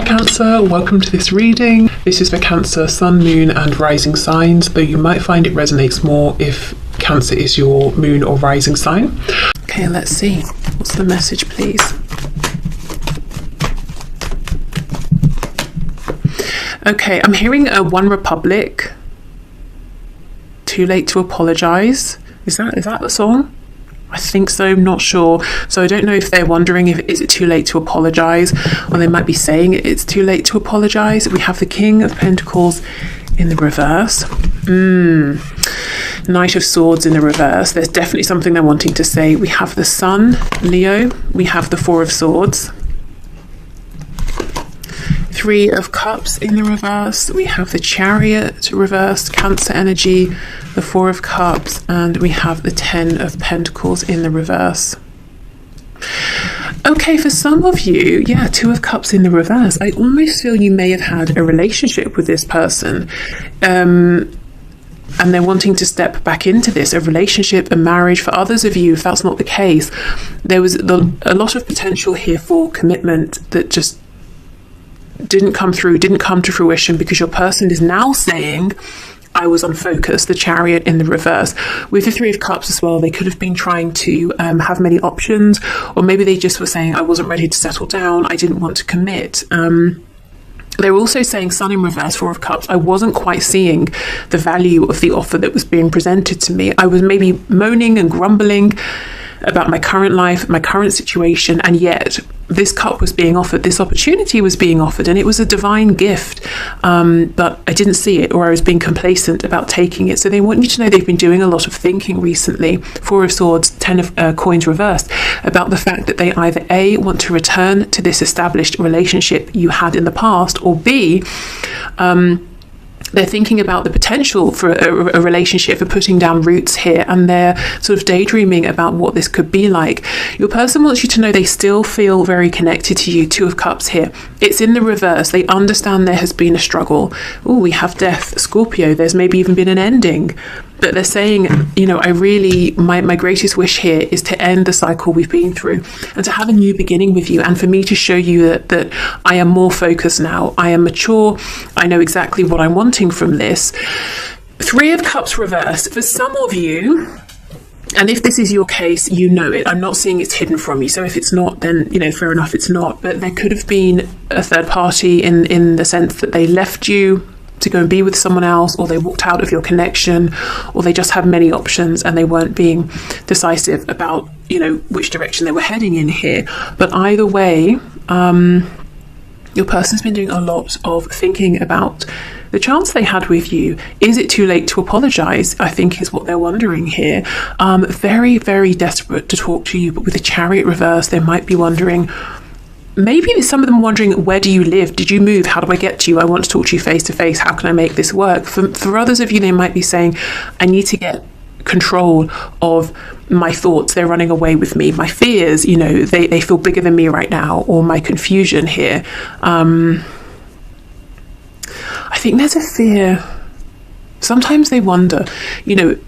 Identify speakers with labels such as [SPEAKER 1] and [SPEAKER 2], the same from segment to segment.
[SPEAKER 1] Cancer, welcome to this reading. This is for Cancer, Sun, Moon and Rising signs, though you might find it resonates more if Cancer is your moon or rising sign. Okay, let's see. What's the message, please? Okay, I'm hearing a One Republic. Too late to apologize. Is that the song? I think so, I'm not sure. So I don't know if they're wondering if is it too late to apologize, or they might be saying it's too late to apologize. We have the King of Pentacles in the reverse. Knight of Swords in the reverse. There's definitely something they're wanting to say. We have the Sun, Leo. We have the Four of Swords. Three of Cups in the reverse. We have the Chariot reversed, Cancer energy, the Four of Cups, and we have the Ten of Pentacles in the reverse. Okay, for some of you, yeah, Two of Cups in the reverse. I almost feel you may have had a relationship with this person. And they're wanting to step back into this, a relationship, a marriage. For others of you, if that's not the case, there was a lot of potential here for commitment that just didn't come to fruition, because your person is now saying, I was unfocused, the Chariot in the reverse. With the Three of Cups as well, they could have been trying to have many options, or maybe they just were saying, I wasn't ready to settle down, I didn't want to commit. They were also saying, Sun in reverse, Four of Cups, I wasn't quite seeing the value of the offer that was being presented to me. I was maybe moaning and grumbling about my current life, my current situation, and yet this cup was being offered, this opportunity was being offered, and it was a divine gift, but I didn't see it, or I was being complacent about taking it. So they want you to know they've been doing a lot of thinking recently. Four of Swords, Ten of Coins reversed, about the fact that they either A, want to return to this established relationship you had in the past, or B, they're thinking about the potential for a relationship, for putting down roots here, and they're sort of daydreaming about what this could be like. Your person wants you to know they still feel very connected to you. Two of Cups here. It's in the reverse. They understand there has been a struggle. Oh, we have Death, Scorpio. There's maybe even been an ending. But they're saying, you know, my greatest wish here is to end the cycle we've been through and to have a new beginning with you, and for me to show you that I am more focused now. I am mature. I know exactly what I'm wanting from this. Three of Cups reverse. For some of you, and if this is your case, you know it. I'm not seeing it's hidden from you. So if it's not, then, you know, fair enough, it's not. But there could have been a third party in the sense that they left you to go and be with someone else, or they walked out of your connection, or they just have many options and they weren't being decisive about, you know, which direction they were heading in here. But either way, your person's been doing a lot of thinking about the chance they had with you. Is it too late to apologize? I think is what they're wondering here. Very, very desperate to talk to you, but with the Chariot reverse, they might be wondering, maybe some of them wondering, where do you live? Did you move? How do I get to you? I want to talk to you face to face. How can I make this work? For others of you, they might be saying, I need to get control of my thoughts. They're running away with me. My fears, you know, they feel bigger than me right now, or my confusion here. I think there's a fear. Sometimes they wonder, you know,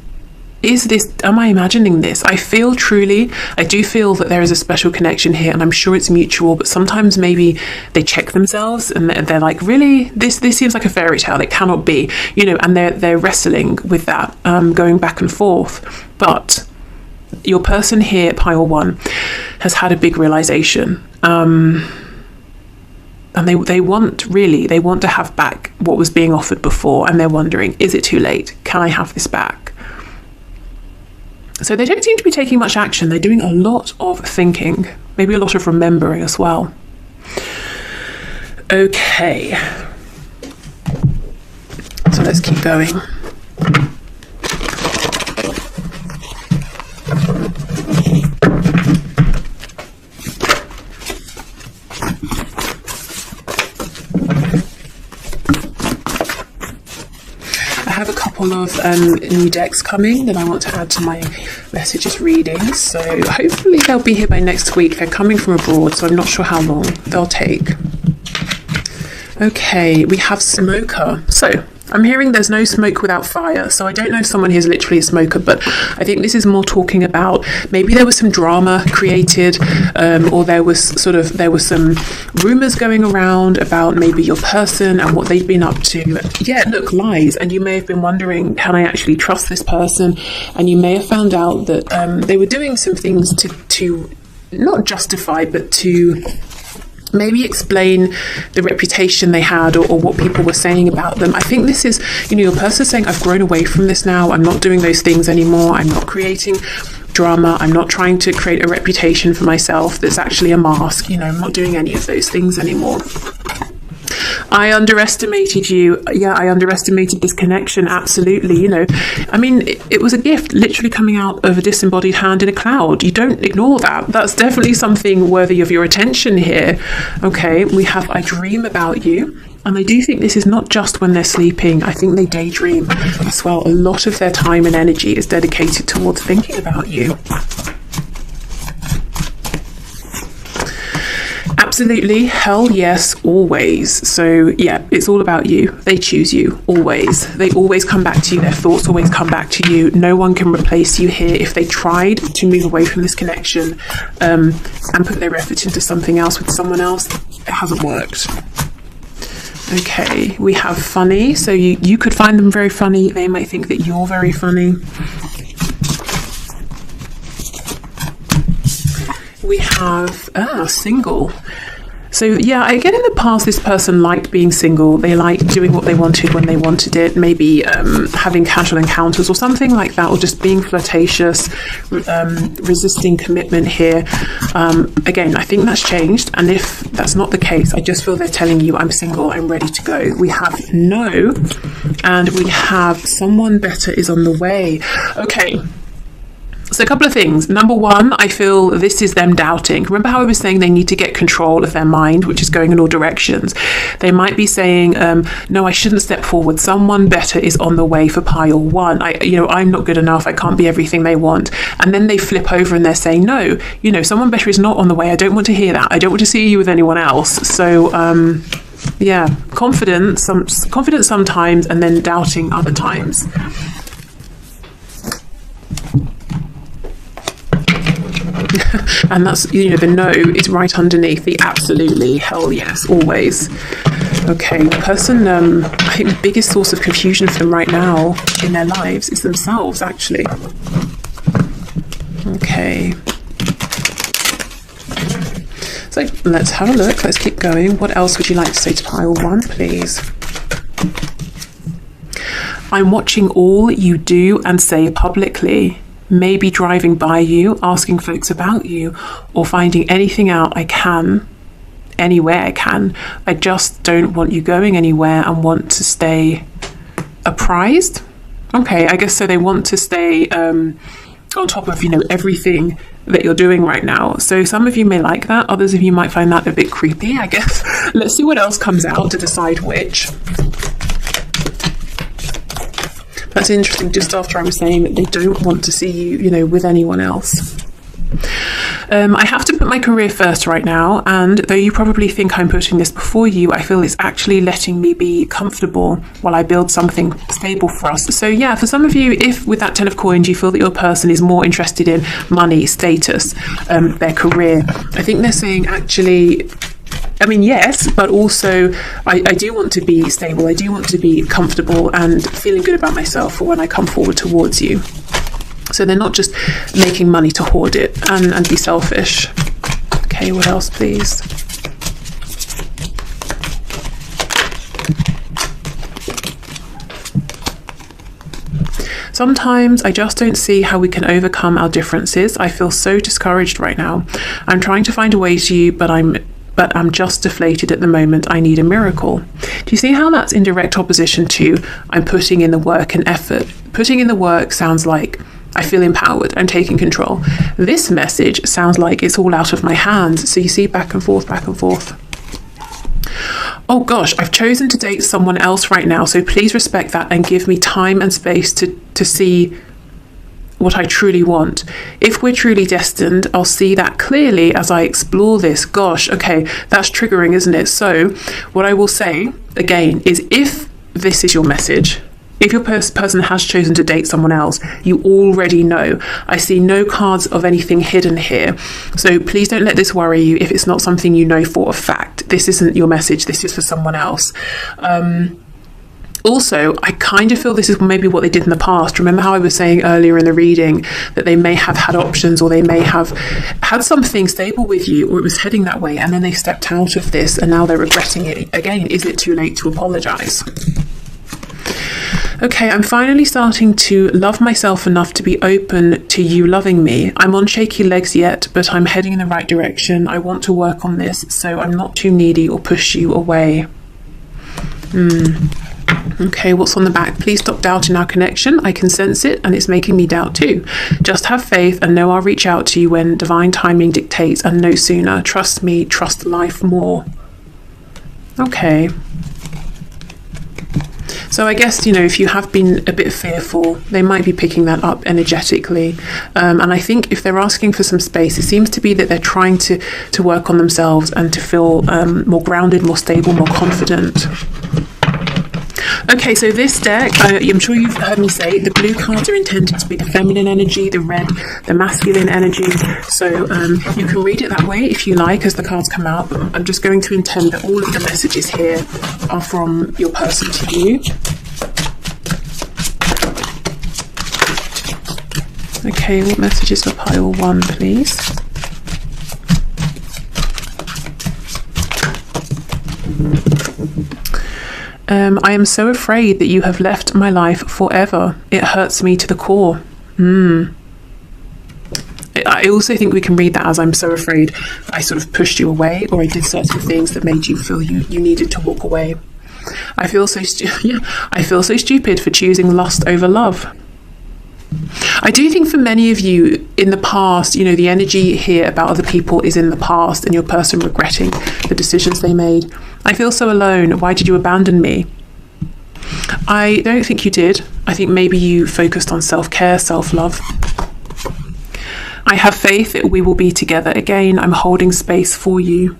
[SPEAKER 1] am I imagining this? I do feel that there is a special connection here, and I'm sure it's mutual, but sometimes maybe they check themselves and they're like, really, this seems like a fairy tale, it cannot be, you know, and they're wrestling with that, going back and forth. But your person here, pile one, has had a big realization, and they want to have back what was being offered before, and they're wondering, is it too late? Can I have this back? So they don't seem to be taking much action. They're doing a lot of thinking, maybe a lot of remembering as well. Okay. So let's keep going. I have a couple of new decks coming that I want to add to my messages readings, so hopefully they'll be here by next week. They're coming from abroad, so I'm not sure how long they'll take. Okay, we have Smoker. So I'm hearing there's no smoke without fire. So I don't know if someone here is literally a smoker, but I think this is more talking about maybe there was some drama created, or there was some rumors going around about maybe your person and what they've been up to. Yeah, look, lies. And you may have been wondering, can I actually trust this person? And you may have found out that they were doing some things to not justify, but to maybe explain the reputation they had, or what people were saying about them. I think this is, your person saying, I've grown away from this now. I'm not doing those things anymore. I'm not creating drama. I'm not trying to create a reputation for myself that's actually a mask. I'm not doing any of those things anymore. I underestimated you. Yeah, I underestimated this connection. Absolutely. It was a gift literally coming out of a disembodied hand in a cloud. You don't ignore that. That's definitely something worthy of your attention here. Okay, we have I dream about you. And I do think this is not just when they're sleeping. I think they daydream as well. A lot of their time and energy is dedicated towards thinking about you. Absolutely, hell yes, always. So yeah, it's all about you. They choose you, always. They always come back to you. Their thoughts always come back to you. No one can replace you here. If they tried to move away from this connection and put their effort into something else with someone else, it hasn't worked. Okay, we have funny. So you could find them very funny. They might think that you're very funny. We have single. So yeah, I get in the past this person liked being single. They liked doing what they wanted when they wanted it, maybe having casual encounters or something like that, or just being flirtatious, resisting commitment here. Again, I think that's changed, and if that's not the case, I just feel they're telling you, I'm single, I'm ready to go. We have no, and we have someone better is on the way. Okay. So a couple of things. Number one, I feel this is them doubting. Remember how I was saying they need to get control of their mind, which is going in all directions. They might be saying, no, I shouldn't step forward. Someone better is on the way for pile one. I'm not good enough. I can't be everything they want. And then they flip over and they're saying, no, someone better is not on the way. I don't want to hear that. I don't want to see you with anyone else. So, yeah, confident sometimes and then doubting other times. And that's, the no is right underneath the absolutely, hell yes, always. Okay, the person, I think the biggest source of confusion for them right now in their lives is themselves, actually. Okay. So let's have a look. Let's keep going. What else would you like to say to pile one, please? I'm watching all you do and say publicly. Maybe driving by you, asking folks about you, or finding anything out I can, anywhere I can. I just don't want you going anywhere and want to stay apprised. Okay, I guess so they want to stay on top of, everything that you're doing right now. So some of you may like that. Others of you might find that a bit creepy, I guess. Let's see what else comes out to decide which. That's interesting, just after I was saying that they don't want to see you, with anyone else. I have to put my career first right now, and though you probably think I'm putting this before you, I feel it's actually letting me be comfortable while I build something stable for us. So yeah, for some of you, if with that 10 of coins you feel that your person is more interested in money, status, their career, I think they're saying actually, yes, but also I do want to be stable. I do want to be comfortable and feeling good about myself for when I come forward towards you. So they're not just making money to hoard it and be selfish. Okay, what else, please? Sometimes I just don't see how we can overcome our differences. I feel so discouraged right now. I'm trying to find a way to you, but I'm just deflated at the moment. I need a miracle. Do you see how that's in direct opposition to I'm putting in the work and effort? Putting in the work sounds like I feel empowered, I'm taking control. This message sounds like it's all out of my hands. So you see back and forth, back and forth. Oh gosh, I've chosen to date someone else right now, so please respect that and give me time and space to see what I truly want. If we're truly destined, I'll see that clearly as I explore this. Gosh, okay, that's triggering, isn't it? So what I will say again is if this is your message. If your person has chosen to date someone else, you already know. I see no cards of anything hidden here. So please don't let this worry you if it's not something you know for a fact. This isn't your message. This is for someone else. Also, I kind of feel this is maybe what they did in the past. Remember how I was saying earlier in the reading that they may have had options, or they may have had something stable with you, or it was heading that way, and then they stepped out of this and now they're regretting it. Again, is it too late to apologize? Okay, I'm finally starting to love myself enough to be open to you loving me. I'm on shaky legs yet, but I'm heading in the right direction. I want to work on this, so I'm not too needy or push you away. Okay, what's on the back? Please stop doubting our connection. I can sense it, and it's making me doubt too. Just have faith and know I'll reach out to you when divine timing dictates, and no sooner. Trust me, trust life more. Okay. So I guess, if you have been a bit fearful, they might be picking that up energetically. And I think if they're asking for some space, it seems to be that they're trying to work on themselves and to feel more grounded, more stable, more confident. Okay, so this deck, I'm sure you've heard me say, the blue cards are intended to be the feminine energy, the red, the masculine energy. So you can read it that way if you like as the cards come out. But I'm just going to intend that all of the messages here are from your person to you. Okay, what messages for pile 1, please? I am so afraid that you have left my life forever. It hurts me to the core. I also think we can read that as I'm so afraid I sort of pushed you away, or I did certain things that made you feel you needed to walk away. I feel so stupid for choosing lust over love. I do think for many of you in the past, the energy here about other people is in the past and your person regretting the decisions they made. I feel so alone. Why did you abandon me? I don't think you did. I think maybe you focused on self-care, self-love. I have faith that we will be together again. I'm holding space for you.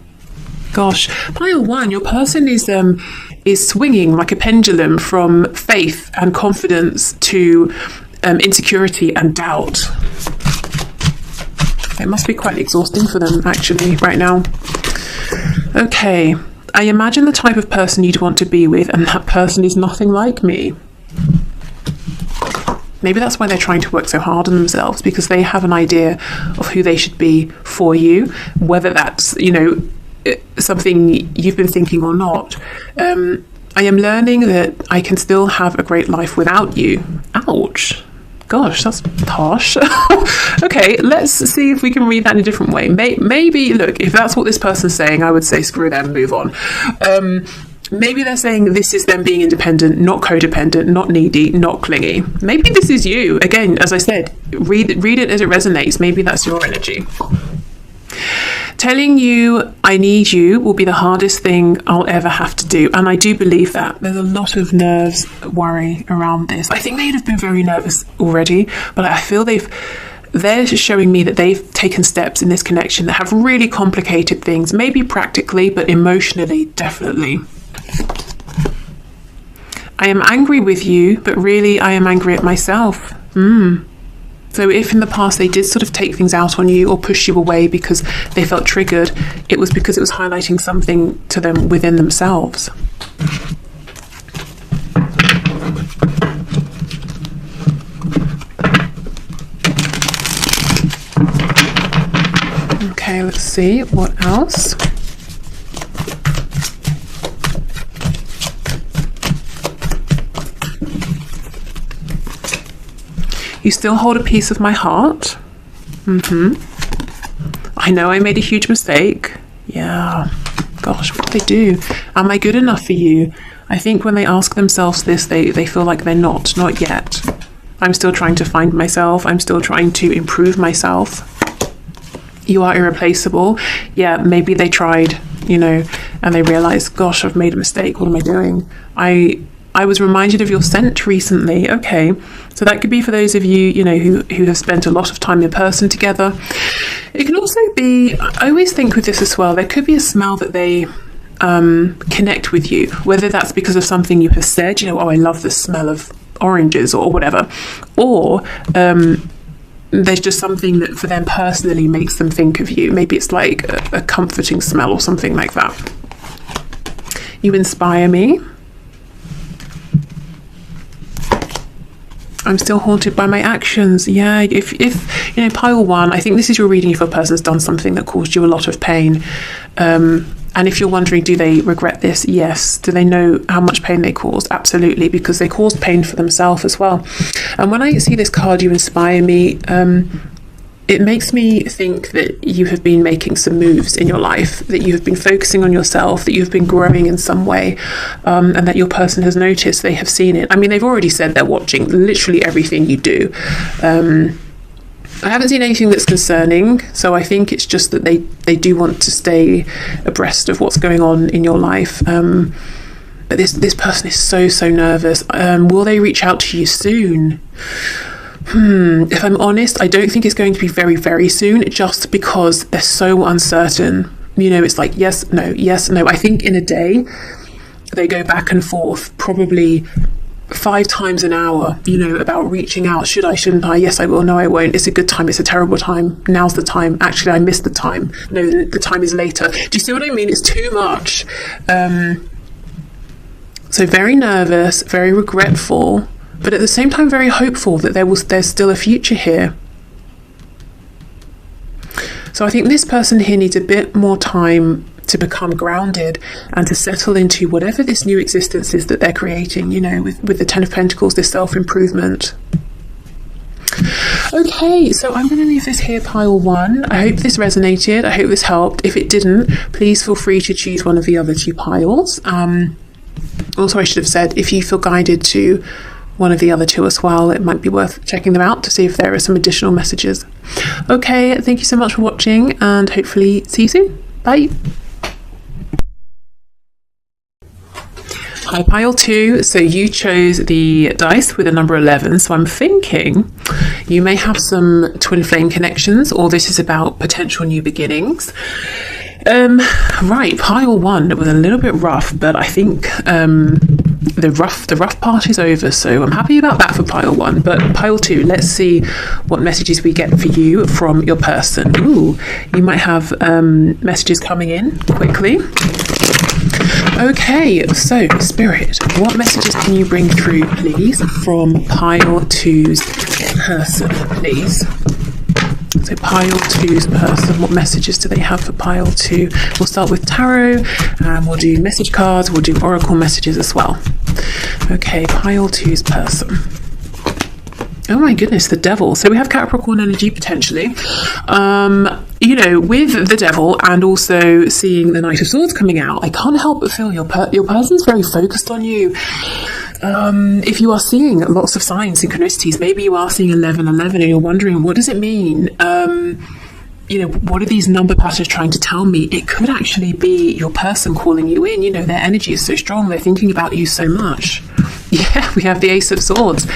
[SPEAKER 1] Gosh, pile 1, your person is swinging like a pendulum from faith and confidence to insecurity and doubt. It must be quite exhausting for them actually right now. Okay, I imagine the type of person you'd want to be with, and that person is nothing like me. Maybe that's why they're trying to work so hard on themselves, because they have an idea of who they should be for you, whether that's something you've been thinking or not. I am learning that I can still have a great life without you. Ouch. Gosh, that's harsh. Okay, let's see if we can read that in a different way. Maybe, look, if that's what this person's saying, I would say screw them, move on. Maybe they're saying this is them being independent, not codependent, not needy, not clingy. Maybe this is you. Again, as I said, read it as it resonates. Maybe that's your energy. Telling you I need you will be the hardest thing I'll ever have to do. And I do believe that. There's a lot of nerves, worry around this. I think they'd have been very nervous already, but I feel they're showing me that they've taken steps in this connection that have really complicated things, maybe practically, but emotionally, definitely. I am angry with you, but really I am angry at myself. So if in the past they did sort of take things out on you or push you away because they felt triggered, it was because it was highlighting something to them within themselves. Okay, let's see what else. You still hold a piece of my heart. I know I made a huge mistake. Yeah. Gosh, what did they do? Am I good enough for you? I think when they ask themselves this, they feel like they're not yet. I'm still trying to find myself. I'm still trying to improve myself. You are irreplaceable. Yeah, maybe they tried, and they realized, gosh, I've made a mistake. What am I doing? I was reminded of your scent recently. Okay, so that could be for those of you, who have spent a lot of time in person together. It can also be, I always think with this as well, there could be a smell that they connect with you, whether that's because of something you have said, oh, I love the smell of oranges or whatever, or there's just something that for them personally makes them think of you. Maybe it's like a comforting smell or something like that. You inspire me. I'm still haunted by my actions. Yeah, if pile 1, I think this is your reading if a person's done something that caused you a lot of pain. And if you're wondering, do they regret this? Yes. Do they know how much pain they caused? Absolutely, because they caused pain for themselves as well. And when I see this card, you inspire me, it makes me think that you have been making some moves in your life, that you have been focusing on yourself, that you've been growing in some way, and that your person has noticed, they have seen it. I mean, they've already said they're watching literally everything you do. I haven't seen anything that's concerning, so I think it's just that they do want to stay abreast of what's going on in your life. But this person is so nervous. Will they reach out to you soon? If I'm honest, I don't think it's going to be very, very soon, just because they're so uncertain. It's like yes, no, yes, no. I think in a day, they go back and forth, probably 5 times an hour, about reaching out. Should I, shouldn't I? Yes, I will. No, I won't. It's a good time. It's a terrible time. Now's the time. Actually, I missed the time. No, the time is later. Do you see what I mean? It's too much. So very nervous, very regretful, but at the same time very hopeful that there's still a future here. So I think this person here needs a bit more time to become grounded and to settle into whatever this new existence is that they're creating, with the 10 of Pentacles, this self-improvement. Okay, so I'm going to leave this here, pile 1. I hope this resonated. I hope this helped. If it didn't, please feel free to choose one of the other 2 piles. Also, I should have said, if you feel guided to one of the other 2 as well, it might be worth checking them out to see if there are some additional messages. Okay, thank you so much for watching, and hopefully see you soon. Bye. Hi, pile 2. So you chose the dice with the number 11. So I'm thinking you may have some twin flame connections, or this is about potential new beginnings. Right, pile 1 was a little bit rough, but I think the rough part is over, so I'm happy about that for pile 1. But pile 2, let's see what messages we get for you from your person. Ooh, you might have messages coming in quickly. Okay, so Spirit, what messages can you bring through, please, from pile 2's person, please? So pile 2's person, what messages do they have for pile 2? We'll start with tarot, and we'll do message cards, we'll do oracle messages as well. Okay, pile 2's person. Oh my goodness, the devil. So we have Capricorn energy potentially. With the devil and also seeing the Knight of Swords coming out, I can't help but feel your person's very focused on you. If you are seeing lots of signs, synchronicities, maybe you are seeing 1111 and you're wondering, what does it mean? What are these number patterns trying to tell me? It could actually be your person calling you in. Their energy is so strong. They're thinking about you so much. Yeah, we have the Ace of Swords.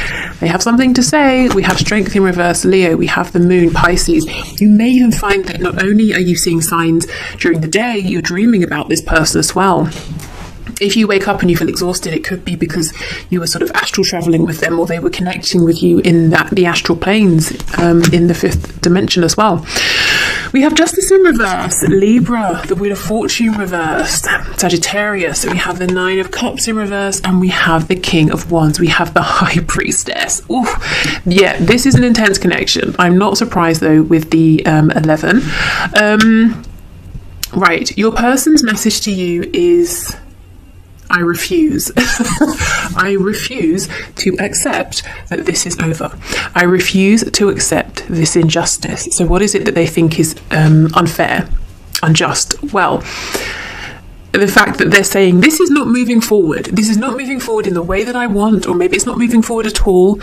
[SPEAKER 1] They have something to say. We have Strength in reverse, Leo. We have the Moon, Pisces. You may even find that not only are you seeing signs during the day, you're dreaming about this person as well. If you wake up and you feel exhausted, it could be because you were sort of astral traveling with them, or they were connecting with you in the astral planes, in the 5th dimension as well. We have Justice in reverse, Libra, the Wheel of Fortune reversed, Sagittarius. We have the 9 of Cups in reverse, and we have the King of Wands. We have the High Priestess. Ooh, yeah, this is an intense connection. I'm not surprised though with the 11. Right, your person's message to you is, I refuse. I refuse to accept that this is over. I refuse to accept this injustice. So what is it that they think is unfair, unjust? Well, the fact that they're saying this is not moving forward. This is not moving forward in the way that I want, or maybe it's not moving forward at all.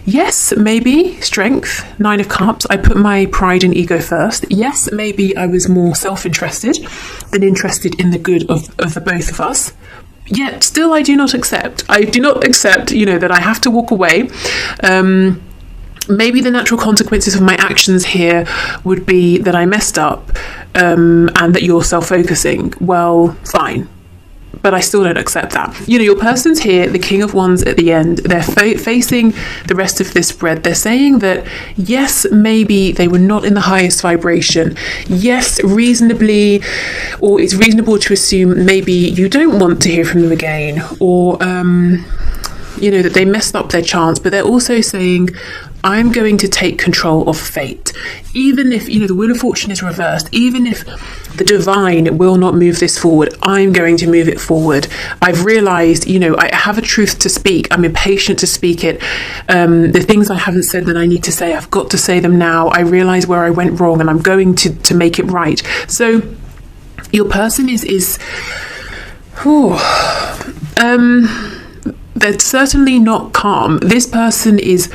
[SPEAKER 1] Yes, maybe strength, 9 of Cups. I put my pride and ego first. Yes, maybe I was more self-interested than interested in the good of the both of us. Yet still I do not accept. I do not accept, that I have to walk away. maybe the natural consequences of my actions here would be that I messed up, and that you're self-focusing. Well, fine. But I still don't accept that. You know, your person's here, the King of Wands at the end. They're facing the rest of this spread. They're saying that, yes, maybe they were not in the highest vibration. Yes, reasonably, or it's reasonable to assume maybe you don't want to hear from them again, or, you know, that they messed up their chance. But they're also saying, I'm going to take control of fate. Even if, you know, the Wheel of Fortune is reversed, even if the divine will not move this forward, I'm going to move it forward. I've realized, you know, I have a truth to speak. I'm impatient to speak it. The things I haven't said that I need to say, I've got to say them now. I realize where I went wrong, and I'm going to make it right. So your person is they're certainly not calm. This person is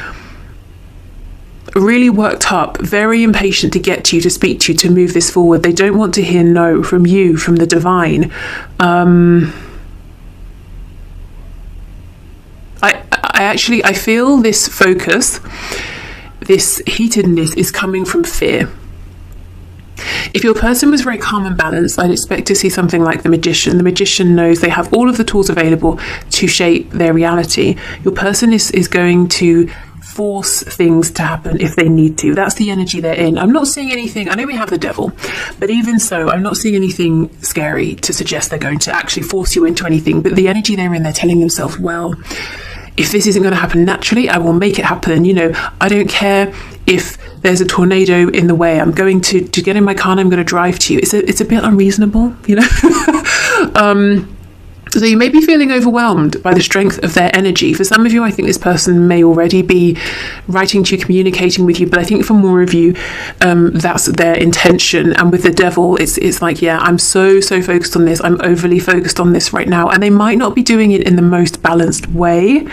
[SPEAKER 1] really worked up, very impatient to get to you, to speak to you, to move this forward. They don't want to hear no from you, from the divine. I feel this focus, this heatedness is coming from fear. If your person was very calm and balanced, I'd expect to see something like the Magician. The Magician knows they have all of the tools available to shape their reality. Your person is going to force things to happen if they need to. That's the energy they're in. I'm not seeing anything. I know we have the Devil, but even so, I'm not seeing anything scary to suggest they're going to actually force you into anything. But the energy they're in, they're telling themselves, well, if this isn't going to happen naturally, I will make it happen. You know, I don't care if there's a tornado in the way. I'm going to get in my car and I'm going to drive to you. It's a bit unreasonable, you know. So you may be feeling overwhelmed by the strength of their energy. For some of you, I think this person may already be writing to you, communicating with you, but I think for more of you, that's their intention. And with the Devil, it's like, yeah, I'm so focused on this. I'm overly focused on this right now. And they might not be doing it in the most balanced way,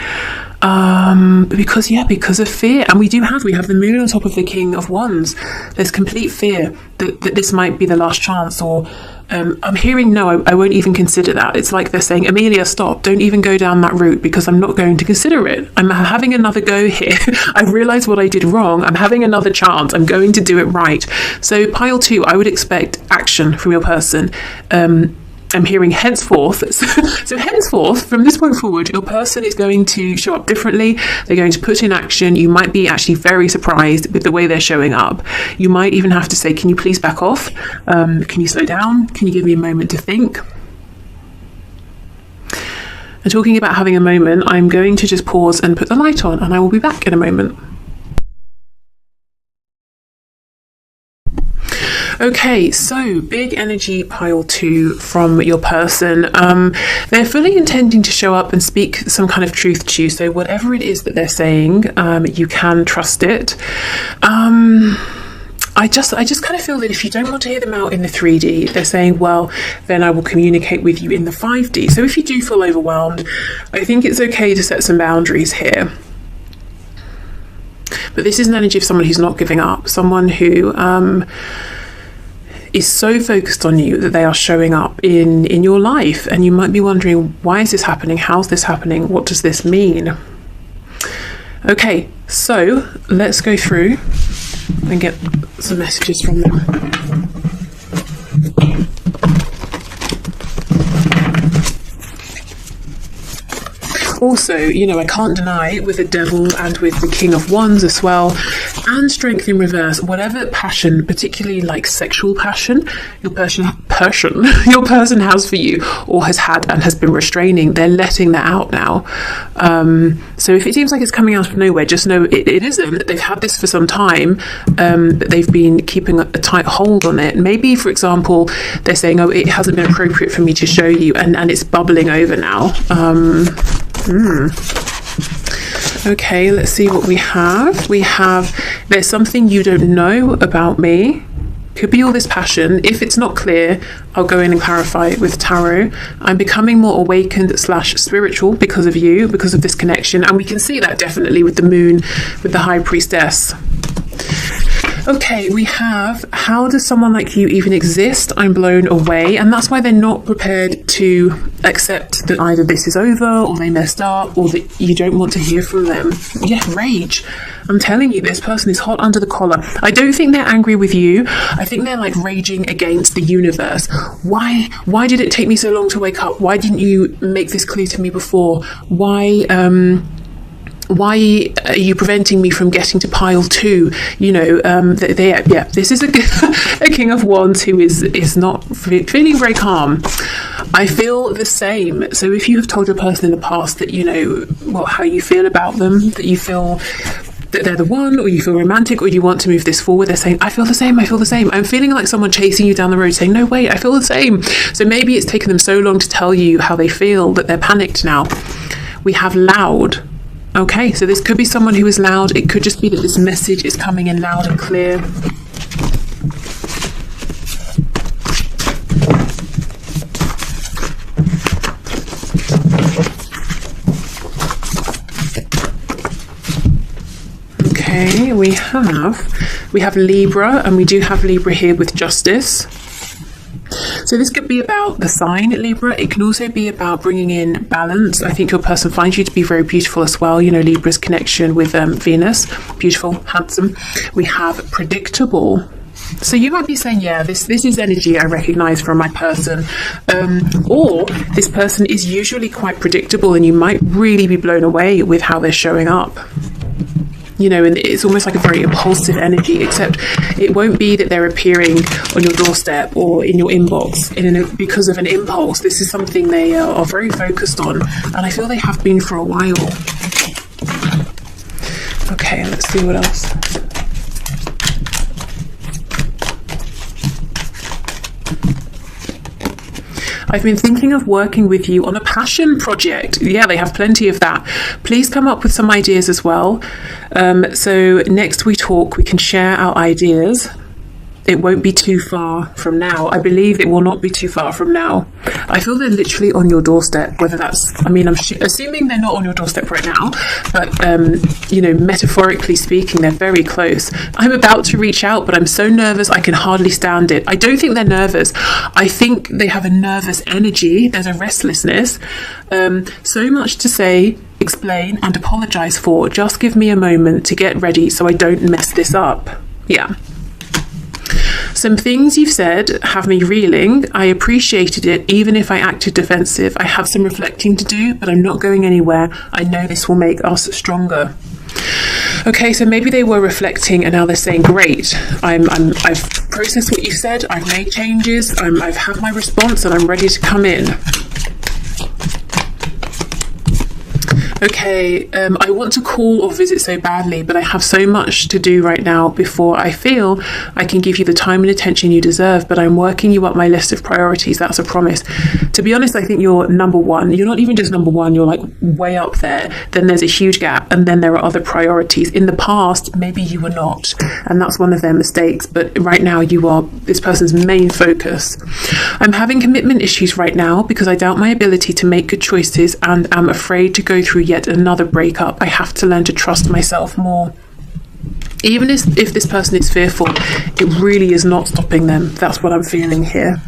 [SPEAKER 1] because of fear. And we have the Moon on top of the King of Wands. There's complete fear that this might be the last chance, or I'm hearing no, I won't even consider that. It's like they're saying, Amelia, stop, don't even go down that route, because I'm not going to consider it. I'm having another go here. I've realized what I did wrong. I'm having another chance. I'm going to do it right. So pile 2, I would expect action from your person. I'm hearing henceforth. So henceforth, from this point forward, your person is going to show up differently. They're going to put in action. You might be actually very surprised with the way they're showing up. You might even have to say, can you please back off? Can you slow down? Can you give me a moment to think? And talking about having a moment, I'm going to just pause and put the light on, and I will be back in a moment. Okay, so big energy pile 2 from your person. They're fully intending to show up and speak some kind of truth to you. So whatever it is that they're saying, you can trust it. I just kind of feel that if you don't want to hear them out in the 3D, they're saying, well, then I will communicate with you in the 5D. So if you do feel overwhelmed, I think it's okay to set some boundaries here. But this is an energy of someone who's not giving up, someone who is so focused on you that they are showing up in your life, and you might be wondering, why is this happening? How's this happening? What does this mean? Okay, so let's go through and get some messages from them. Also, you know, I can't deny with the Devil and with the King of Wands as well, and Strength in reverse, whatever passion, particularly like sexual passion, your person has for you, or has had and has been restraining, they're letting that out now. So if it seems like it's coming out of nowhere, just know it isn't. They've had this for some time, but they've been keeping a tight hold on it. Maybe, for example, they're saying, oh, it hasn't been appropriate for me to show you, and it's bubbling over now. Okay, let's see what we have. There's something you don't know about me. Could be all this passion. If it's not clear, I'll go in and clarify it with tarot. I'm becoming more awakened / spiritual because of you, because of this connection. And we can see that definitely with the Moon, with the High Priestess. Okay, we have, how does someone like you even exist? I'm blown away. And that's why they're not prepared to accept that either this is over or they messed up or that you don't want to hear from them. Yeah, rage. I'm telling you, this person is hot under the collar. I don't think they're angry with you. I think they're like raging against the universe. Why did it take me so long to wake up? Why didn't you make this clear to me before? Why are you preventing me from getting to pile 2? You know, this is a King of Wands who is not feeling very calm. I feel the same. So if you have told your person in the past that, you know, how you feel about them, that you feel that they're the one, or you feel romantic, or you want to move this forward, they're saying, I feel the same. I'm feeling like someone chasing you down the road saying, no, wait, I feel the same. So maybe it's taken them so long to tell you how they feel that they're panicked now. We have loud. Okay, so this could be someone who is loud. It could just be that this message is coming in loud and clear. Okay, we have Libra, and we do have Libra here with Justice. So this could be about the sign Libra. It can also be about bringing in balance. I think your person finds you to be very beautiful as well. You know, Libra's connection with Venus, beautiful, handsome. We have predictable. So you might be saying, yeah, this is energy I recognize from my person. Or this person is usually quite predictable, and you might really be blown away with how they're showing up. You know, and it's almost like a very impulsive energy, except it won't be that they're appearing on your doorstep or in your inbox because of an impulse. This is something they are very focused on, and I feel they have been for a while. Okay, let's see what else. I've been thinking of working with you on a passion project. Yeah, they have plenty of that. Please come up with some ideas as well. So next we talk, we can share our ideas. It won't be too far from now. I believe it will not be too far from now. I feel they're literally on your doorstep, whether that's, I'm assuming they're not on your doorstep right now, but, you know, metaphorically speaking, they're very close. I'm about to reach out, but I'm so nervous I can hardly stand it. I don't think they're nervous. I think they have a nervous energy. There's a restlessness. So much to say, explain, and apologize for. Just give me a moment to get ready so I don't mess this up. Yeah. Some things you've said have me reeling. I appreciated it, even if I acted defensive. I have some reflecting to do, but I'm not going anywhere. I know this will make us stronger. Okay, so maybe they were reflecting and now they're saying, great, I've processed what you said, I've made changes, I've had my response, and I'm ready to come in. Okay, I want to call or visit so badly, but I have so much to do right now before I feel I can give you the time and attention you deserve, but I'm working you up my list of priorities. That's a promise. To be honest, I think you're number one. You're not even just number one, you're like way up there. Then there's a huge gap, and then there are other priorities. In the past, maybe you were not, and that's one of their mistakes, but right now you are this person's main focus. I'm having commitment issues right now because I doubt my ability to make good choices and am afraid to go through yet another breakup. I have to learn to trust myself more. Even if this person is fearful, it really is not stopping them. That's what I'm feeling here.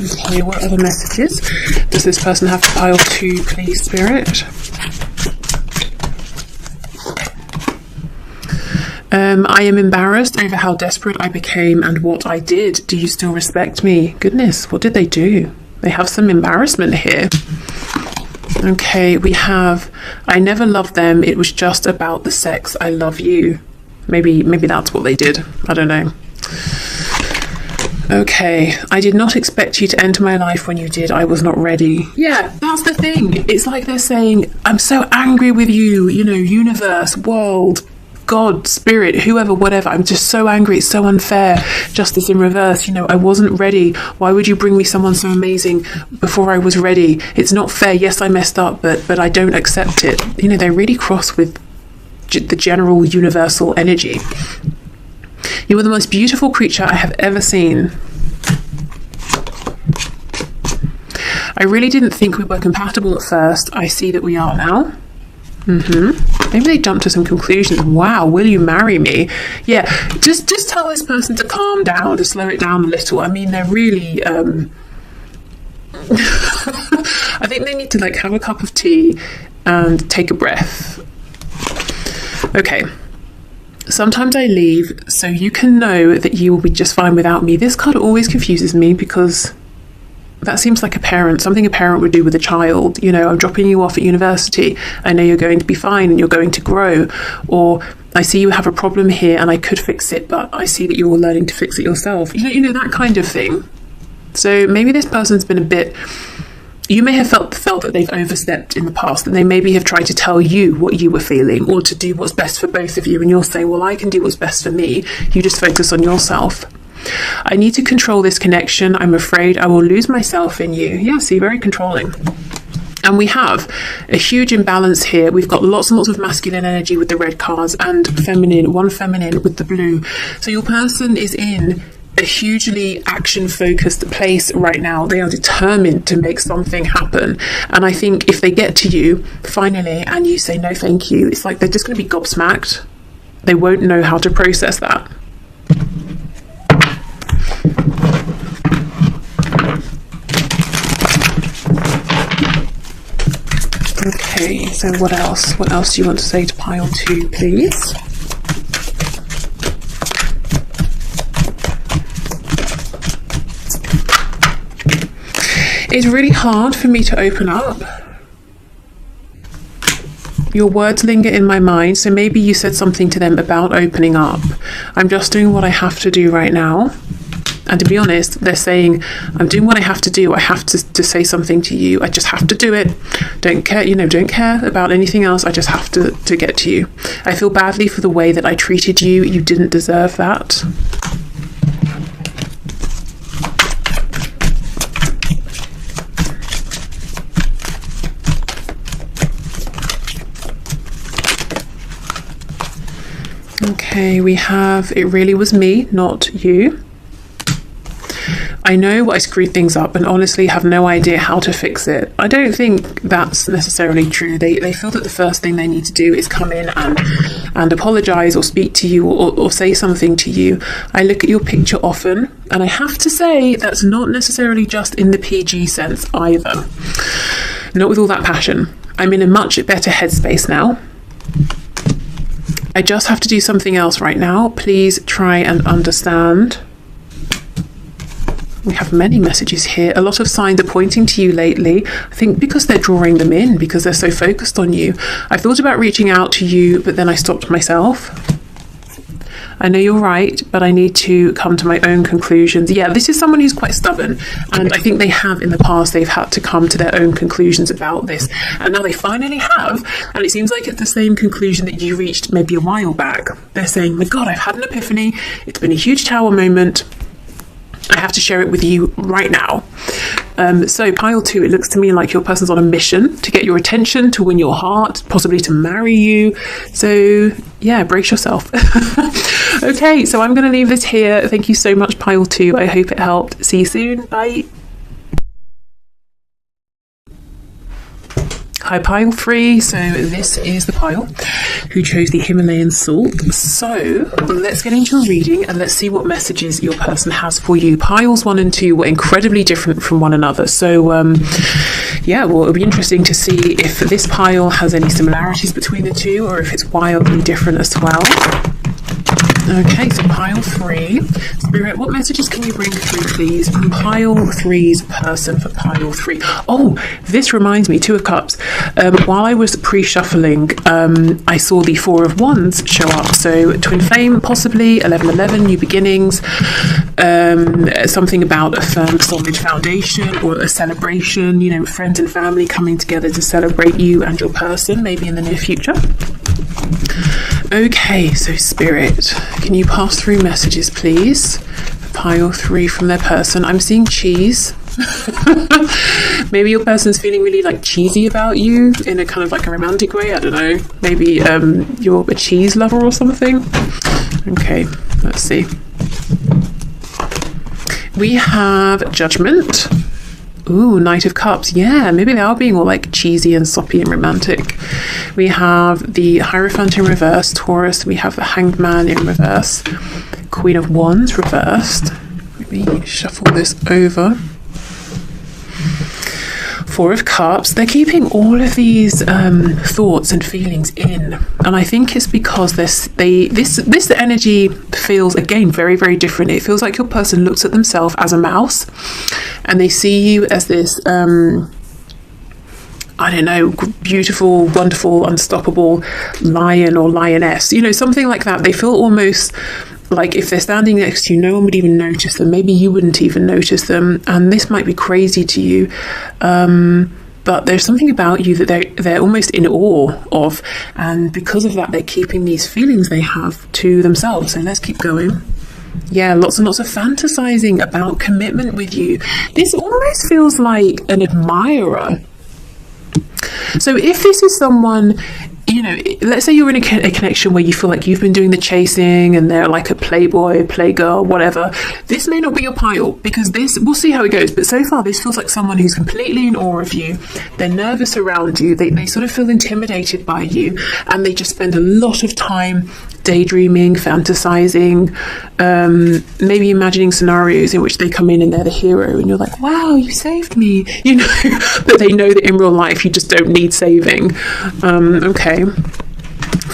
[SPEAKER 1] Okay, what other messages does this person have to pile to, please, Spirit? I am embarrassed over how desperate I became and what I did. Do you still respect me? Goodness, what did they do? They have some embarrassment here. Okay, we have, I never loved them. It was just about the sex. I love you. Maybe that's what they did. I don't know. Okay, I did not expect you to enter my life when you did. I was not ready. Yeah, that's the thing. It's like they're saying, I'm so angry with you, you know, universe, world, God, spirit, whoever, whatever. I'm just so angry. It's so unfair. Justice in reverse. You know, I wasn't ready. Why would you bring me someone so amazing before I was ready? It's not fair. Yes, I messed up, but I don't accept it. You know, they're really cross with the general universal energy. You are the most beautiful creature I have ever seen. I really didn't think we were compatible at first. I see that we are now. Maybe they jumped to some conclusions. Wow, will you marry me? Yeah, just tell this person to calm down, to slow it down a little. I mean, they're really I think they need to like have a cup of tea and take a breath. Okay. Sometimes I leave so you can know that you will be just fine without me. This card always confuses me because that seems like something a parent would do with a child. You know, I'm dropping you off at university. I know you're going to be fine and you're going to grow. Or I see you have a problem here and I could fix it, but I see that you're learning to fix it yourself. You know, that kind of thing. So maybe this person's been a bit... You may have felt that they've overstepped in the past, and they maybe have tried to tell you what you were feeling or to do what's best for both of you. And you're saying, well, I can do what's best for me. You just focus on yourself. I need to control this connection. I'm afraid I will lose myself in you. Yeah, see, very controlling. And we have a huge imbalance here. We've got lots and lots of masculine energy with the red cards and one feminine with the blue. So your person is in a hugely action-focused place right now. They are determined to make something happen. And I think if they get to you, finally, and you say no thank you, it's like they're just going to be gobsmacked. They won't know how to process that. Okay, so what else? What else do you want to say to pile 2, please? It's really hard for me to open up. Your words linger in my mind, so maybe you said something to them about opening up. I'm just doing what I have to do right now. And to be honest, they're saying, I'm doing what I have to do. I have to say something to you. I just have to do it. Don't care, don't care about anything else. I just have to get to you. I feel badly for the way that I treated you. You didn't deserve that. Okay, we have, it really was me, not you. I know I screwed things up and honestly have no idea how to fix it. I don't think that's necessarily true. They feel that the first thing they need to do is come in and apologise or speak to you or say something to you. I look at your picture often and I have to say that's not necessarily just in the PG sense either. Not with all that passion. I'm in a much better headspace now. I just have to do something else right now. Please try and understand. We have many messages here. A lot of signs are pointing to you lately. I think because they're drawing them in, because they're so focused on you. I've thought about reaching out to you, but then I stopped myself. I know you're right, but I need to come to my own conclusions. Yeah, this is someone who's quite stubborn. And I think they have in the past, they've had to come to their own conclusions about this. And now they finally have. And it seems like it's the same conclusion that you reached maybe a while back. They're saying, my God, I've had an epiphany. It's been a huge tower moment. I have to share it with you right now. So pile 2, it looks to me like your person's on a mission to get your attention, to win your heart, possibly to marry you. So yeah, brace yourself. Okay, so I'm going to leave this here. Thank you so much, pile 2. I hope it helped. See you soon. Bye. Hi, pile 3. So this is the pile who chose the Himalayan salt. So let's get into a reading and let's see what messages your person has for you. Piles 1 and 2 were incredibly different from one another. So yeah, well, it'll be interesting to see if this pile has any similarities between the two or if it's wildly different as well. Okay, so pile 3. Spirit, what messages can you bring through, please, from pile 3's person for pile 3? Oh, this reminds me, 2 of Cups. While I was pre-shuffling, I saw the 4 of Wands show up. So twin flame, possibly, 1111, new beginnings, something about a firm, solid foundation or a celebration, friends and family coming together to celebrate you and your person, maybe in the near future. Okay, so Spirit, can you pass through messages, please? Pile 3 from their person. I'm seeing cheese. Maybe your person's feeling really cheesy about you in a kind of a romantic way. I don't know. Maybe you're a cheese lover or something. Okay, let's see. We have Judgment. Ooh, Knight of Cups. Yeah, maybe they are being all like cheesy and soppy and romantic. We have the Hierophant in reverse, Taurus. We have the Hanged Man in reverse. Queen of Wands reversed. Let me shuffle this over. Four of Cups. They're keeping all of these thoughts and feelings in, and I think it's because this energy feels, again, very, very different. It feels like your person looks at themselves as a mouse, and they see you as this I don't know, beautiful, wonderful, unstoppable lion or lioness, you know, something like that. They feel almost like if they're standing next to you, no one would even notice them. Maybe you wouldn't even notice them, and this might be crazy to you, but there's something about you that they're almost in awe of, and because of that, they're keeping these feelings they have to themselves. So let's keep going. Yeah, lots and lots of fantasizing about commitment with you. This almost feels like an admirer. So if this is someone, you know, let's say you're in a connection where you feel like you've been doing the chasing and they're like a playboy, playgirl, whatever, this may not be your pile, because this, we'll see how it goes, but so far this feels like someone who's completely in awe of you. They're nervous around you, they sort of feel intimidated by you, and they just spend a lot of time daydreaming, fantasizing, maybe imagining scenarios in which they come in and they're the hero and you're like, wow, you saved me, you know, but they know that in real life you just don't need saving. Okay.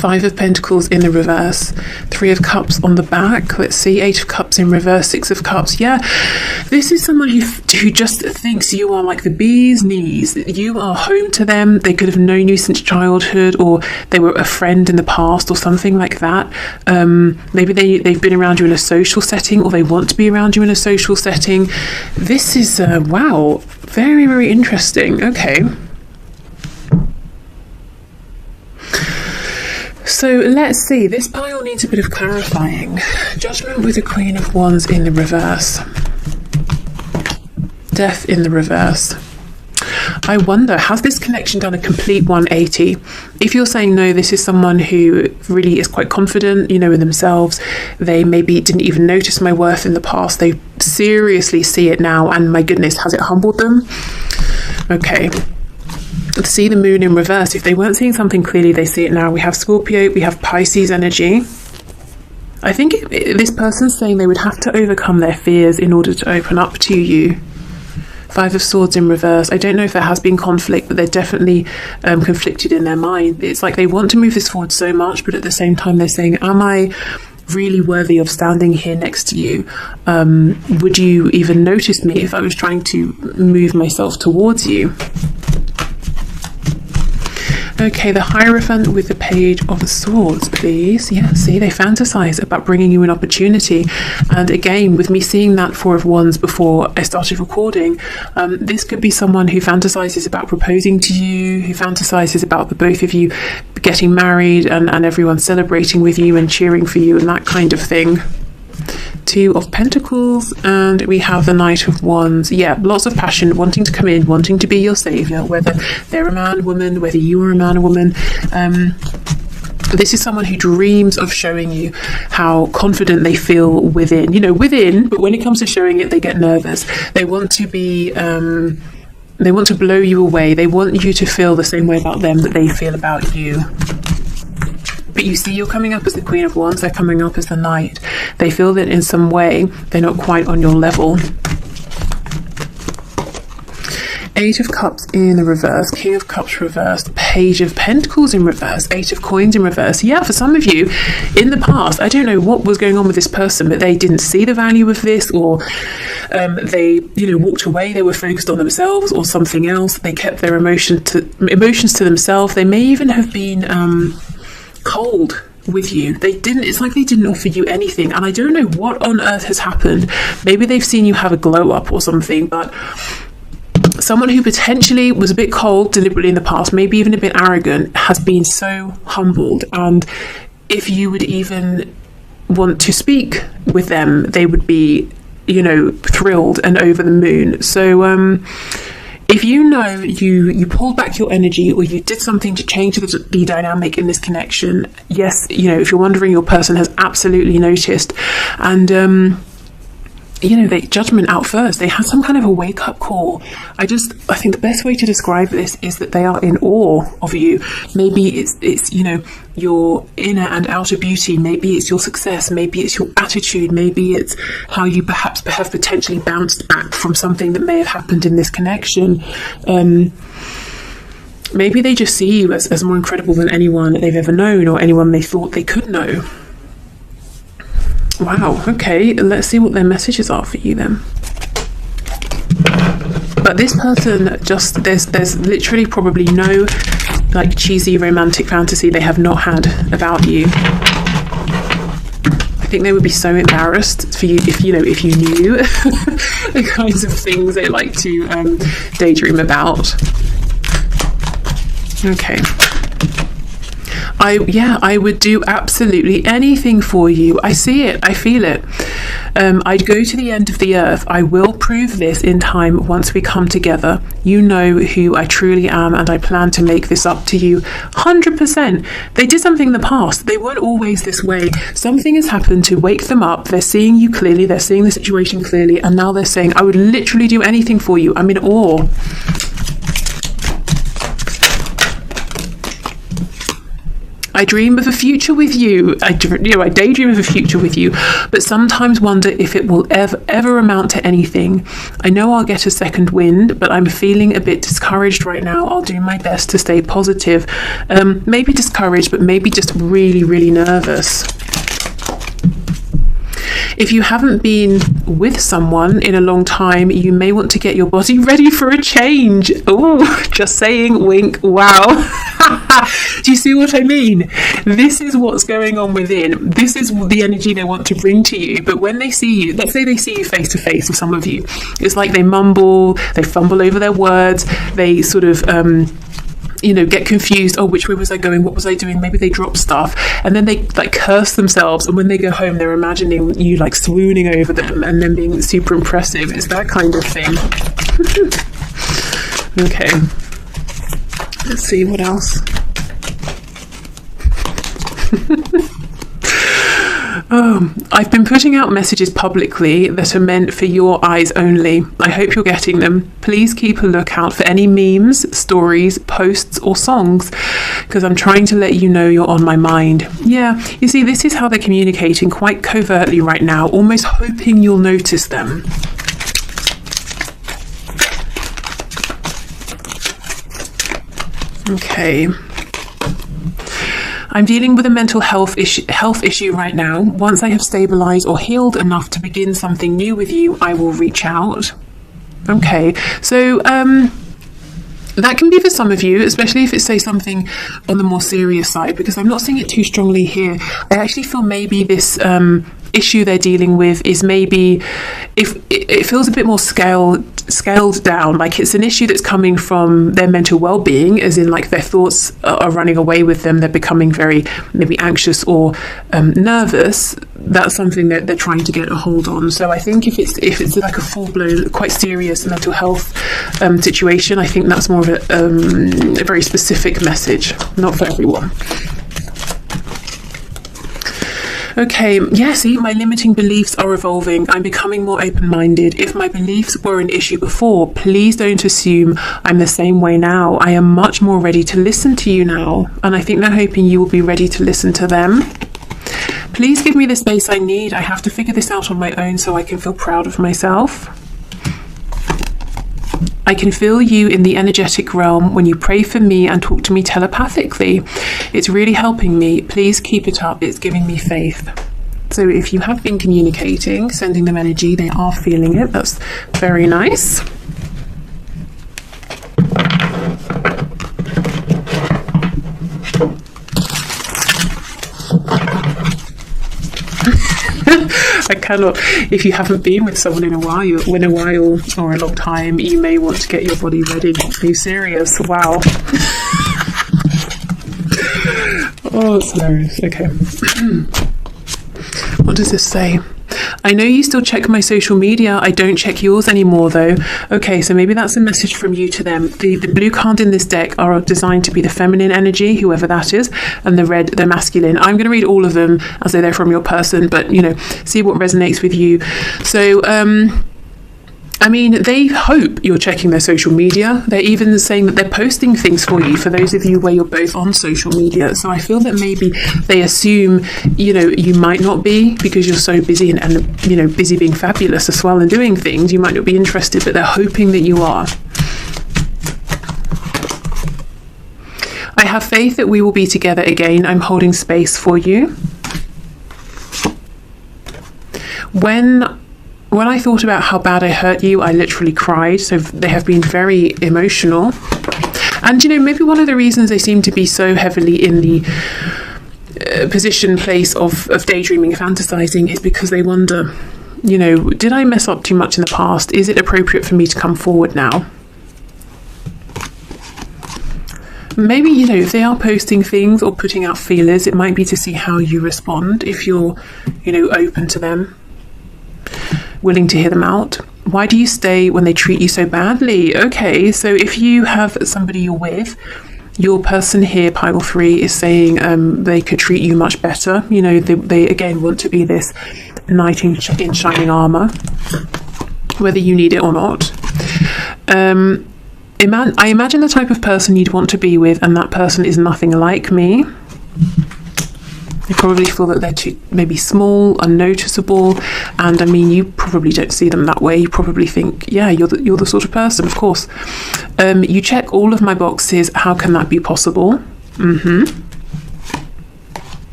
[SPEAKER 1] Five of Pentacles in the reverse, Three of Cups on the back. Let's see, Eight of Cups in reverse, Six of Cups. Yeah, this is someone who just thinks you are like the bee's knees. You are home to them. They could have known you since childhood, or they were a friend in the past, or something like that. Maybe they've been around you in a social setting, or they want to be around you in a social setting. This is, wow, very, very interesting. Okay. So let's see, this pile needs a bit of clarifying. Judgment with the Queen of Wands in the reverse. Death in the reverse. I wonder, has this connection done a complete 180? If you're saying no, this is someone who really is quite confident, you know, in themselves. They maybe didn't even notice my worth in the past. They seriously see it now, and my goodness, has it humbled them? Okay. See the Moon in reverse. If they weren't seeing something clearly, they see it now. We have Scorpio, we have Pisces energy. I think this person's saying they would have to overcome their fears in order to open up to you. Five of Swords in reverse. I don't know if there has been conflict, but they're definitely conflicted in their mind. It's like they want to move this forward so much, but at the same time they're saying, am I really worthy of standing here next to you? Would you even notice me if I was trying to move myself towards you? Okay, the Hierophant with the Page of Swords, please. Yeah, see, they fantasize about bringing you an opportunity. And again, with me seeing that Four of Wands before I started recording, this could be someone who fantasizes about proposing to you, who fantasizes about the both of you getting married and everyone celebrating with you and cheering for you and that kind of thing. Two of Pentacles, and we have the Knight of Wands. Yeah, lots of passion, wanting to come in, wanting to be your savior, whether they're a man, woman, whether you are a man or woman. This is someone who dreams of showing you how confident they feel within, you know, within, but when it comes to showing it, they get nervous. They want to be, they want to blow you away. They want you to feel the same way about them that they feel about you. But you see, you're coming up as the Queen of Wands, they're coming up as the Knight. They feel that in some way they're not quite on your level. Eight of Cups in the reverse, King of Cups reversed, Page of Pentacles in reverse, Eight of Coins in reverse. Yeah, for some of you in the past, I don't know what was going on with this person, but they didn't see the value of this, or they, you know, walked away. They were focused on themselves or something else. They kept their emotions to themselves. They may even have been cold with you. It's like they didn't offer you anything, and I don't know what on earth has happened. Maybe they've seen you have a glow up or something, but someone who potentially was a bit cold deliberately in the past, maybe even a bit arrogant, has been so humbled, and if you would even want to speak with them, they would be, you know, thrilled and over the moon. So if you know you pulled back your energy, or you did something to change the dynamic in this connection, yes, you know, if you're wondering, your person has absolutely noticed. And they judgment out first. They had some kind of a wake-up call. I think the best way to describe this is that they are in awe of you. Maybe it's your inner and outer beauty. Maybe it's your success. Maybe it's your attitude. Maybe it's how you perhaps have potentially bounced back from something that may have happened in this connection. Maybe they just see you as more incredible than anyone they've ever known, or anyone they thought they could know. Wow, okay, let's see what their messages are for you then. But this person, there's literally probably no like cheesy romantic fantasy they have not had about you. I think they would be so embarrassed for you if you knew the kinds of things they like to daydream about. Okay. I would do absolutely anything for you. I see it. I feel it. I'd go to the end of the earth. I will prove this in time once we come together. You know who I truly am, and I plan to make this up to you 100%. They did something in the past. They weren't always this way. Something has happened to wake them up. They're seeing you clearly. They're seeing the situation clearly. And now they're saying, I would literally do anything for you. I'm in awe. I dream of a future with you. I daydream of a future with you, but sometimes wonder if it will ever amount to anything. I know I'll get a second wind, but I'm feeling a bit discouraged right now. I'll do my best to stay positive. Maybe discouraged, but maybe just really, really nervous. If you haven't been with someone in a long time, you may want to get your body ready for a change. Oh, just saying, wink, wow. Do you see what I mean? This is what's going on within. This is the energy they want to bring to you. But when they see you, let's say they see you face to face with some of you, it's like they mumble, they fumble over their words, they sort of get confused. Oh, which way was I going? What was I doing? Maybe they drop stuff, and then they like curse themselves. And when they go home, they're imagining you like swooning over them and then being super impressive. It's that kind of thing. Okay, let's see what else. I've been putting out messages publicly that are meant for your eyes only. I hope you're getting them. Please keep a lookout for any memes, stories, posts or songs, because I'm trying to let you know you're on my mind. Yeah, you see, this is how they're communicating quite covertly right now, almost hoping you'll notice them. Okay. I'm dealing with a mental health issue right now. Once I have stabilized or healed enough to begin something new with you, I will reach out. Okay, so that can be for some of you, especially if it's, say, something on the more serious side, because I'm not seeing it too strongly here. I actually feel maybe this issue they're dealing with is maybe, if it feels a bit more scaled down, like it's an issue that's coming from their mental well-being, as in like their thoughts are running away with them, they're becoming very maybe anxious or nervous. That's something that they're trying to get a hold on. So I think if it's like a full-blown, quite serious mental health situation, I think that's more of a very specific message, not for everyone. Okay, yeah, see, my limiting beliefs are evolving. I'm becoming more open-minded. If my beliefs were an issue before, please don't assume I'm the same way now. I am much more ready to listen to you now, and I think they're hoping you will be ready to listen to them. Please give me the space I need. I have to figure this out on my own so I can feel proud of myself. I can feel you in the energetic realm when you pray for me and talk to me telepathically. It's really helping me. Please keep it up. It's giving me faith. So if you have been communicating, sending them energy, they are feeling it. That's very nice. I cannot. If you haven't been with someone in a while or a long time, you may want to get your body ready. Are you serious? Wow. Oh, it's hilarious. Okay. What does this say? I know you still check my social media. I don't check yours anymore, though. Okay, so maybe that's a message from you to them. The blue cards in this deck are designed to be the feminine energy, whoever that is, and the red, the masculine. I'm going to read all of them as though they're from your person, but, you know, see what resonates with you. So, I mean, they hope you're checking their social media. They're even saying that they're posting things for you, for those of you where you're both on social media. So I feel that maybe they assume, you know, you might not be, because you're so busy and you know, busy being fabulous as well and doing things. You might not be interested, but they're hoping that you are. I have faith that we will be together again. I'm holding space for you. When I thought about how bad I hurt you, I literally cried. So they have been very emotional. And, you know, maybe one of the reasons they seem to be so heavily in the place of daydreaming, fantasizing, is because they wonder, you know, did I mess up too much in the past? Is it appropriate for me to come forward now? Maybe, you know, if they are posting things or putting out feelers, it might be to see how you respond, if you're, you know, open to them, willing to hear them out. Why do you stay when they treat you so badly? Okay, so if you have somebody you're with, your person here, pile 3, is saying they could treat you much better. You know, they again want to be this knight in shining armor, whether you need it or not. I imagine the type of person you'd want to be with, and that person is nothing like me. You probably feel that they're too maybe small, unnoticeable, and I mean, you probably don't see them that way. You probably think, yeah, you're the sort of person, of course. You check all of my boxes. How can that be possible?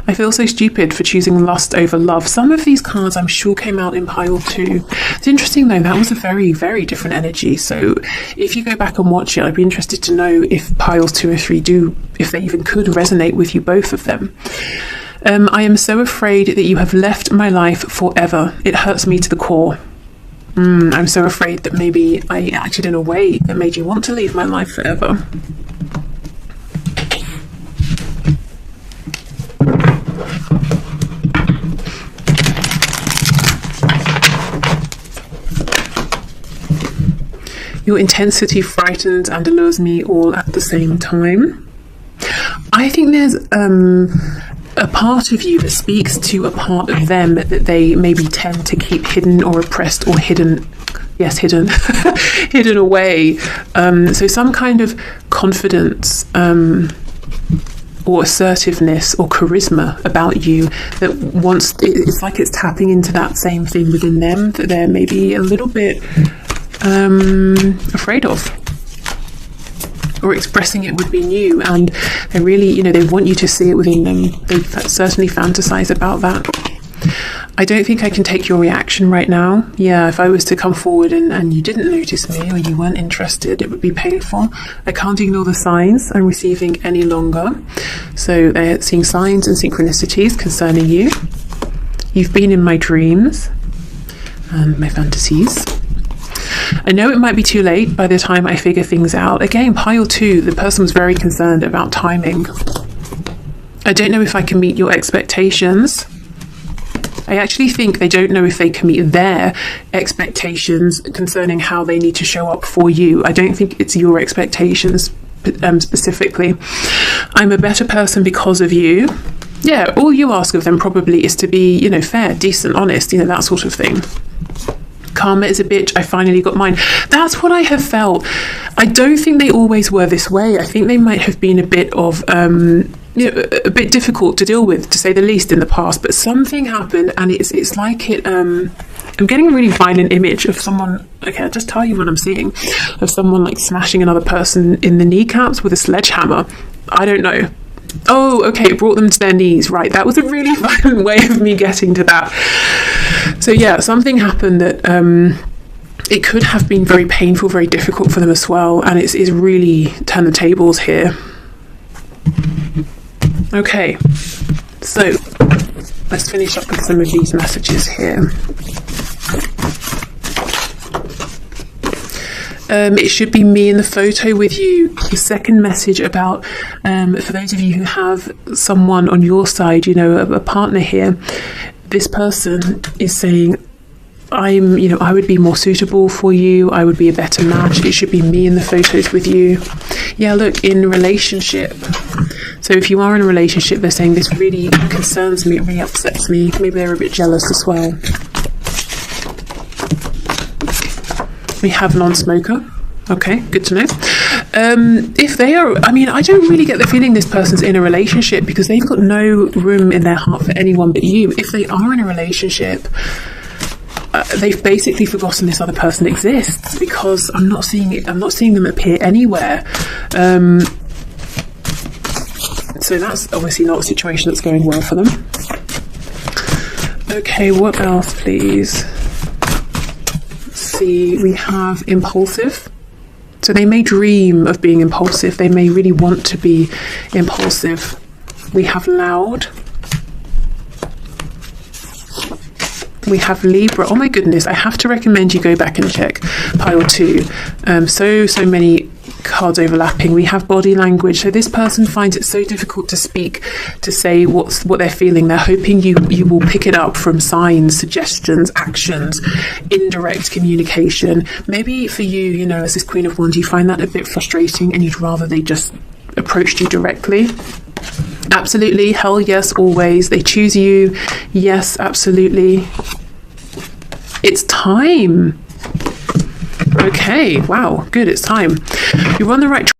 [SPEAKER 1] I feel so stupid for choosing lust over love. Some of these cards I'm sure came out in pile 2. It's interesting though, that was a very, very different energy. So if you go back and watch it, I'd be interested to know if piles 2 or 3 do, if they even could resonate with you, both of them. I am so afraid that you have left my life forever. It hurts me to the core. I'm so afraid that maybe I acted in a way that made you want to leave my life forever. Your intensity frightens and allures me all at the same time. I think there's a part of you that speaks to a part of them that they maybe tend to keep hidden or oppressed or hidden. Yes, hidden. Hidden away. So some kind of confidence or assertiveness or charisma about you that it's like it's tapping into that same thing within them that they're maybe a little bit afraid of, or expressing it would be new, and they really, you know, they want you to see it within them. They certainly fantasize about that. I don't think I can take your reaction right now. Yeah, if I was to come forward and you didn't notice me or you weren't interested, it would be painful. I can't ignore the signs I'm receiving any longer. So they're seeing signs and synchronicities concerning you. You've been in my dreams and my fantasies. I know it might be too late by the time I figure things out. Again, pile 2, the person was very concerned about timing. I don't know if I can meet your expectations. I actually think they don't know if they can meet their expectations concerning how they need to show up for you. I don't think it's your expectations specifically. I'm a better person because of you. Yeah, all you ask of them probably is to be, you know, fair, decent, honest, you know, that sort of thing. Karma is a bitch. I finally got mine. That's what I have felt. I don't think they always were this way. I think they might have been a bit of, you know, a bit difficult to deal with, to say the least, in the past. But something happened, and it's like it. I'm getting a really violent image of someone. Okay, I'll just tell you what I'm seeing, of someone like smashing another person in the kneecaps with a sledgehammer. I don't know. Oh, okay, it brought them to their knees. Right, that was a really violent way of me getting to that. So yeah, something happened that it could have been very painful, very difficult for them as well, and it's really turned the tables here. Okay, so let's finish up with some of these messages here. It should be me in the photo with you. The second message about, for those of you who have someone on your side, you know, a partner here, this person is saying, I would be more suitable for you. I would be a better match. It should be me in the photos with you. Yeah, look, in relationship. So if you are in a relationship, they're saying this really concerns me, it really upsets me. Maybe they're a bit jealous as well. We have non-smoker. Okay, good to know. If they are, I don't really get the feeling this person's in a relationship, because they've got no room in their heart for anyone but you. If they are in a relationship, they've basically forgotten this other person exists, because I'm not seeing it. I'm not seeing them appear anywhere. So that's obviously not a situation that's going well for them. Okay, what else, please? Let's see, we have impulsive. So they may dream of being impulsive. They may really want to be impulsive. We have loud. We have Libra. Oh my goodness, I have to recommend you go back and check pile 2. So many cards overlapping. We have body language. So this person finds it so difficult to speak, to say what they're feeling. They're hoping you will pick it up from signs, suggestions, actions, indirect communication. Maybe for you, as this Queen of Wands, you find that a bit frustrating and you'd rather they just approached you directly. Absolutely, hell yes, always. They choose you. Yes, absolutely. It's time. Okay, wow, good, it's time. You're on the right track.